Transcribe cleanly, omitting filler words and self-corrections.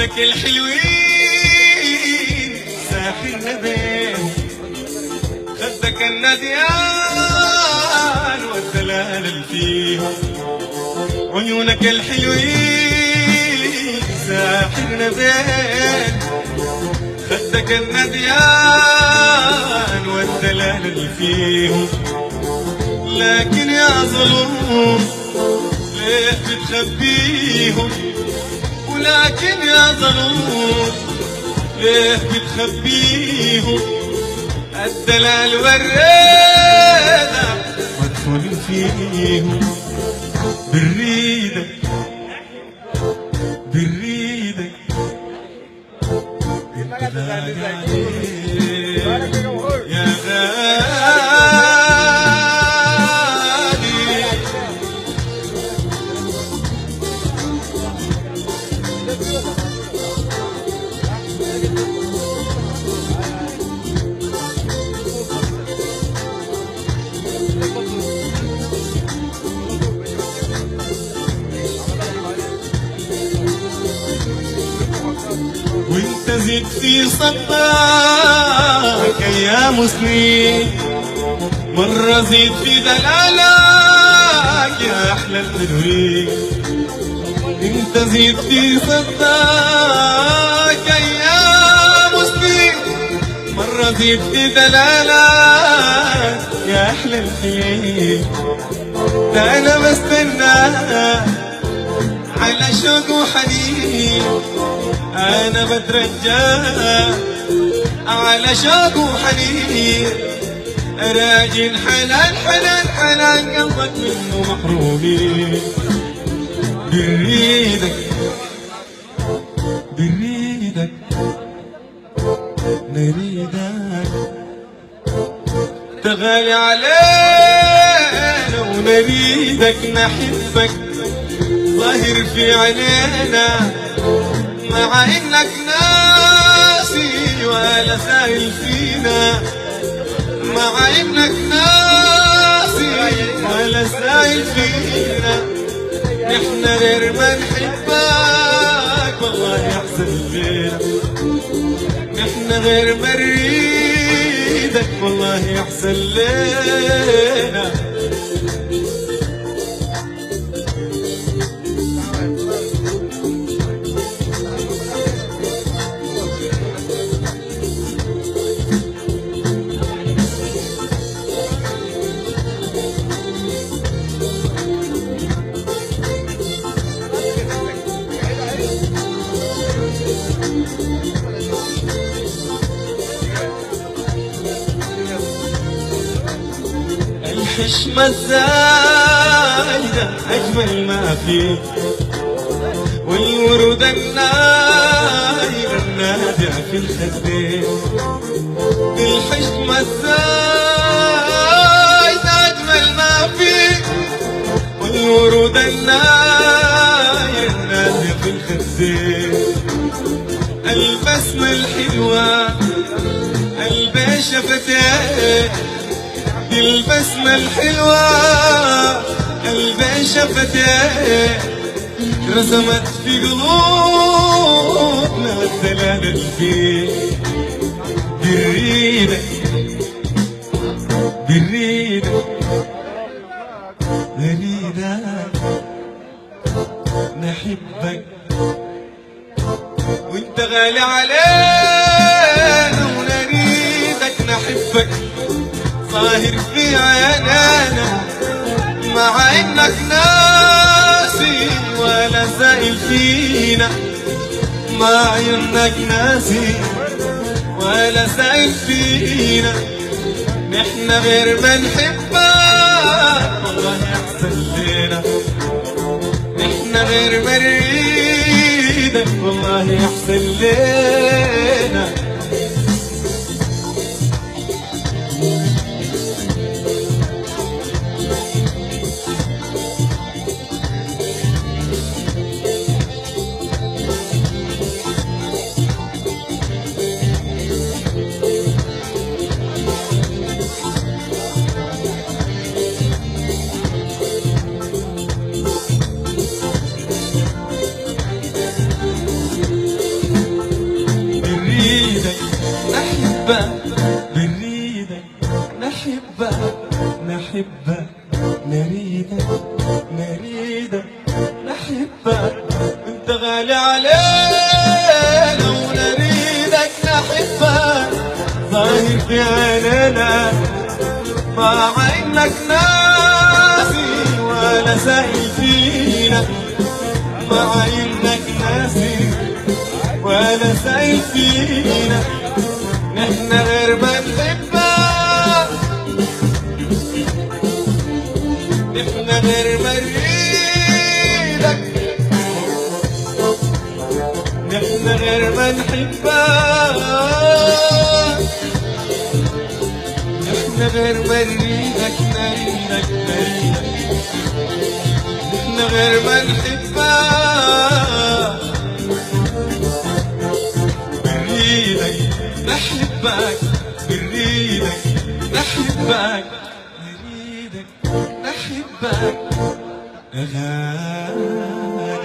عيونك الحلوين ساحرنا بين خدك النديان والدلال فيهم. عيونك الحلوين ساحرنا بين خدك النديان والدلال فيهم. لكن يا ظلوم ليه بتخبيهم؟ ولكن يا ظلوم ليه بتخبيهم؟ الدلال والريدة مدفون فيهم. بالريدة بالريدة الدلال عليك يا غالي. وانت زيد في صداك ايام وسنين، مرة زيد في دلالك يا احلى التنوين. انت زيد في صداك ايام وسنين، مرة زيد في دلالك يا احلى التنوين. ده انا بستنى على شوق وحنين، أنا بترجى على شوق وحنين. راجل حنان حنان حنان قلبك منه محرومين. بريدك بريدك نريدك تغالي علينا ونريدك نحبك ظاهر في عينينا، مع انك ناسي ولا سائل فينا. مع انك ناسي ولا سائل فينا. نحنا غير ما نحبك والله يحسن لينا. نحنا غير ما نريدك والله يحسن لينا. الحشمة الزايدة أجمل ما فيك، والورود النايم النادع في الخدين. الحشمة الزايدة أجمل ما فيك، والورود النايم النادع في الخدين. البسمة الحلوة قلبي شفتين، البسمة الحلوة قلبي شفتين. رسمت في قلوبنا الدلال فيه. بريدك بريدك نريدك نحبك وانت غالي علينا، ونريدك نحبك ظاهر في عينانا. مع انك ناسي ولا سائل فينا. مع انك ناسي ولا سائل فينا. نحنا غير ما نحبك والله يحسن لينا. نحنا غير ما نريدك والله يحسن لينا. نحبك نريدك نريدك نحبك انت غالي علينا ونريدك نحبك ظاهر في عينينا مع انك ناسي ولا سائل فينا مع انك ناسي ولا سائل فينا نحن غير ما نحبك نحن غير ما نريدك نحن غير ما نحبك نحن غير ما نريدك نريدك نريدك نحن غير ما نحبك نريدك نحبك نريدك نحبك نريدك نحبك غالي